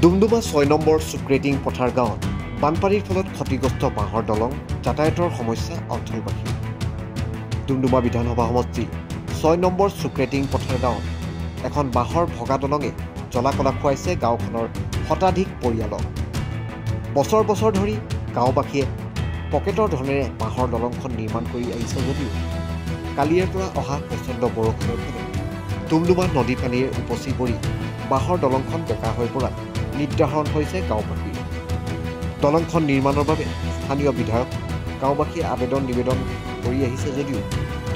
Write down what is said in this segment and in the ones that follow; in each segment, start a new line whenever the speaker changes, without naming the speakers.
Doomdooma 6 number Sukreting পথাৰ গাঁৱত বানপানীৰ ফলত ক্ষতিগ্ৰস্ত বাঁহৰ দলং যাতায়াতৰ সমস্যা অঞ্চলবাসী। ডুমডুমা বিধানসভা সমষ্টি 6 নম্বৰ চুক্ৰেটিং পথাৰ গাঁৱত এখন বাঁহৰ ভগা দলঙে জলাকলা খুৱাইছে গাঁওখনৰ শতাধিক পৰিয়ালক। বছৰ বছৰ ধৰি গাঁওবাসীয়ে পকেটৰ ধনেৰে বাঁহৰ দলংখন নিৰ্মাণ কৰি আহিছে যদিও কালিৰ পৰা অহা প্ৰচণ্ড বৰষুণৰ ফলত ডুমডুমা নদী পানীৰে উপচি পৰি বাঁহৰ দলংখন বেকা হৈ পৰা নিৰ্ধাৰণ হৈছে গাঁওবাসীৰ। দলংখন নিৰ্মাণৰ বাবে স্থানীয় বিধায়ক গাঁওবাসীয়ে নিবেদন কৰি আহিছে যদিও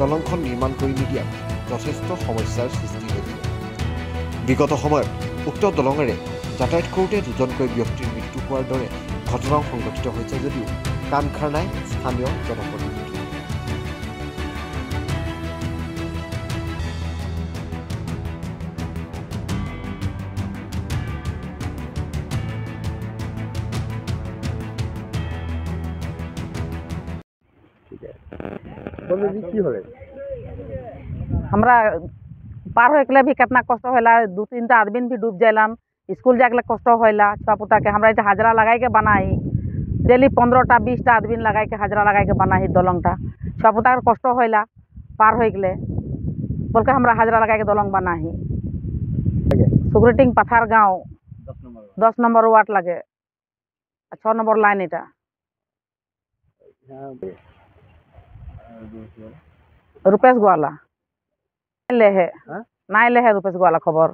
দলংখন নিৰ্মাণ কৰি নিদিয়াত যথেষ্ট সমস্যাৰ সৃষ্টি হৈছিল। বিগত সময়ত উক্ত দলঙেৰে যাতায়াত কৰোঁতে দুজনকৈ ব্যক্তিৰ মৃত্যু হোৱাৰ দৰে ঘটনাও সংঘটিত হৈছে যদিও কাণ খাৰ নাই স্থানীয় জনপ্ৰতিনিধি।
हमरा पार होके भी कितना कष्ट होला, 2-3 आदमी भी डूब जाइलन, स्कूल जाके कष्ट होला। छुआ पुता के हमरा हाजरा लगाई के बनाई डेली 15टा 20टा आदमी लगाई के हाजरा लगाई के बनाई दलंगटा। छुआ पुता के कष्ट होला पार होके बोल के हमरा हाजरा लगाई के दलंग बनाई। सुक्रेटिंग पथार गाँव 10 नंबर वार्ड लगे 6 नंबर लाइन इटा रुपेश गोवाला ले है रुपेश गोवाला खबर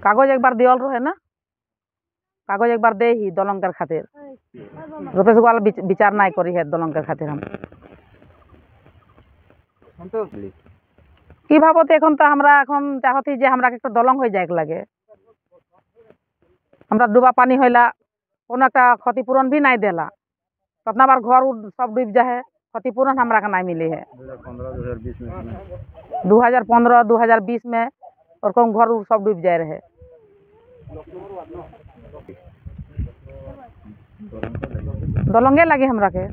कागज एक बार दियल रहे ना, कागज एक बार दे ही दलंगर खातिर। रुपेश गोवाला विचार नहीं करी है दलंगर खातिर। हम की भावते এখন তো আমরা এখন চাহতি যে আমরা একটা দলং হয়ে যায় লাগে। আমরা डूबा पानी होला কোনো একটা ক্ষতিপূরণ भी नहीं देला, कितना बार घर सब डूब जाए, क्षतिपूरण हमरा का नहीं मिली है। 2015-2020 में और कौन घर सब डूब जाए रहे। दलंगे लगी हमरा के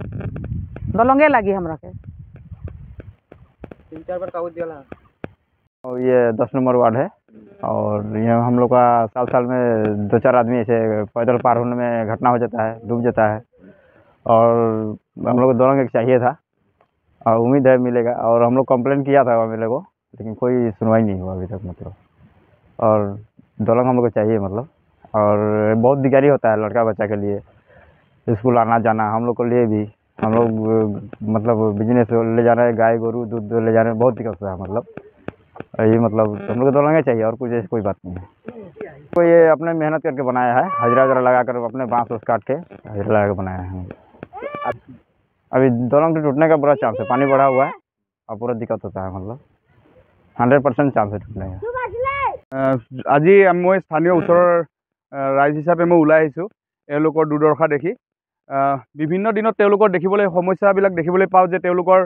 3-4 बार कागज दिया। और ये 10 नंबर वार्ड है और यहाँ हम लोग का साल में 2-4 आदमी ऐसे पैदल पार होने में घटना हो जाता है, डूब जाता है। और हम लोग को दलंग एक चाहिए था और उम्मीद है मिलेगा। और हम लोग कंप्लेन किया था मेरे को, लेकिन कोई सुनवाई नहीं हुआ अभी तक मतलब। और दलंग हम लोग को चाहिए मतलब। और बहुत दिक्कत होता है लड़का बच्चा के लिए, स्कूल आना जाना, हम लोग को लिए भी, हम लोग मतलब बिजनेस ले जाना है, गाय गोरू दूध ले जाने में बहुत दिक्कत होता है मतलब। ये मतलब हम लोग को दलंगे चाहिए और कुछ ऐसी कोई बात नहीं है। तो ये अपने मेहनत करके बनाया है, हाजरा वजरा लगा कर अपने बांस उस काट के हाजरा लगा के बनाया है। अभी दलंग टूटने का पूरा चांस है, पानी बढ़ा हुआ है और पूरा दिक्कत होता है मतलब 100% चांस है टूटने का।
আজি মই স্থানীয় ওচৰৰ ৰাইজ হিচাপে মই ওলাই আহিছোঁ এওঁলোকৰ দুৰ্দশা দেখি। বিভিন্ন দিনত তেওঁলোকৰ দেখিবলৈ সমস্যাবিলাক দেখিবলৈ পাওঁ যে তেওঁলোকৰ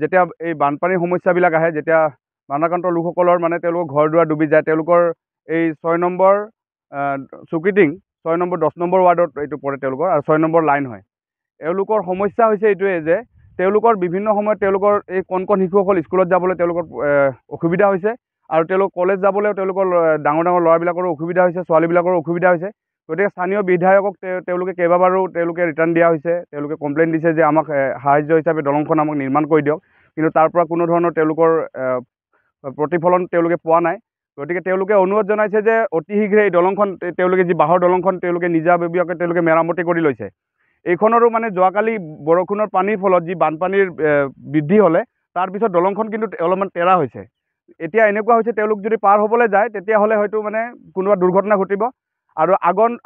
যেতিয়া এই বানপানীৰ সমস্যাবিলাক আহে, যেতিয়া বানাক্ৰান্ত লোকসকলৰ মানে তেওঁলোকৰ ঘৰ দুৱাৰ ডুবি যায়, তেওঁলোকৰ এই 6 নম্বৰ চুক্ৰেটিং 6 নম্বৰ 10 নম্বৰ ৱাৰ্ডত এইটো পৰে তেওঁলোকৰ, আৰু 6 নম্বৰ লাইন হয়। এওঁলোকৰ সমস্যা হৈছে এইটোৱে যে তেওঁলোকৰ বিভিন্ন সময়ত তেওঁলোকৰ এই কণ শিশুসকল স্কুলত যাবলৈ তেওঁলোকৰ অসুবিধা হৈছে, আৰু তেওঁলোক কলেজ যাবলৈও তেওঁলোকৰ ডাঙৰ ল'ৰাবিলাকৰো অসুবিধা হৈছে, ছোৱালীবিলাকৰো অসুবিধা হৈছে। গতিকে স্থানীয় বিধায়কক তেওঁলোকে কেইবাবাৰো ৰিটাৰ্ণ দিয়া হৈছে, তেওঁলোকে কমপ্লেইন দিছে যে আমাক সাহায্য হিচাপে দলংখন আমাক নিৰ্মাণ কৰি দিয়ক, কিন্তু তাৰ পৰা কোনো ধৰণৰ তেওঁলোকৰ প্ৰতিফলন তেওঁলোকে পোৱা নাই। গতিকে তেওঁলোকে অনুৰোধ জনাইছে যে অতি শীঘ্ৰে এই দলংখন তেওঁলোকে যি বাঁহৰ দলংখন তেওঁলোকে নিজাববীয়াকৈ তেওঁলোকে মেৰামতি কৰি লৈছে। এইখনৰো মানে যোৱাকালি বৰষুণৰ পানীৰ ফলত যি বানপানীৰ বৃদ্ধি হ'লে তাৰপিছত দলংখন কিন্তু অলপমান তেৰা হৈছে। এতিয়া এনেকুৱা হৈছে তেওঁলোক যদি পাৰ হ'বলৈ যায় তেতিয়াহ'লে হয়তো মানে কোনোবা দুৰ্ঘটনা ঘটিব। আৰু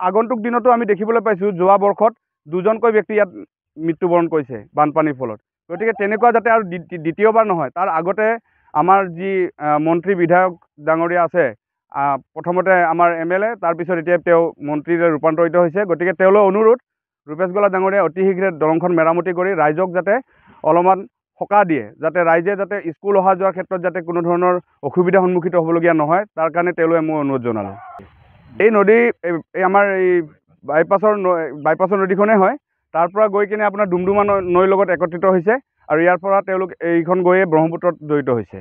আগন্তুক দিনতো আমি দেখিবলৈ পাইছোঁ যোৱা বৰ্ষত 2জনকৈ ব্যক্তি ইয়াত মৃত্যুবৰণ কৰিছে বানপানীৰ ফলত। গতিকে তেনেকুৱা যাতে আৰু দ্বিতীয়বাৰ নহয়, তাৰ আগতে আমাৰ যি মন্ত্ৰী বিধায়ক ডাঙৰীয়া আছে, প্ৰথমতে আমাৰ MLA, তাৰপিছত এতিয়া তেওঁ মন্ত্ৰীলৈ ৰূপান্তৰিত হৈছে। গতিকে তেওঁলৈ অনুৰোধ, रुपेश गोला डांगरिया अति शीघ्रे दलंखन मेरामती कर राइजक जाते अलपमान सका दिए, जाते राइजे जाते स्कूल अहा जोৱাৰ क्षेत्र जाते कोनो धৰণৰ असुविधा सम्मुखित हबलगिया নহয়, तार कारणे तेलोए मैं अनुरोध जनालो। এই নদী आमार বাইপাছৰ নদীখনে হয়, तार পৰা गई किने আপোনাৰ ডুমডুমা নৈৰ লগত একত্ৰিত হৈছে আৰু ইয়াৰ পৰা তেওঁলোক এইখন গৈয়ে ব্ৰহ্মপুত্ৰত জড়িত হৈছে।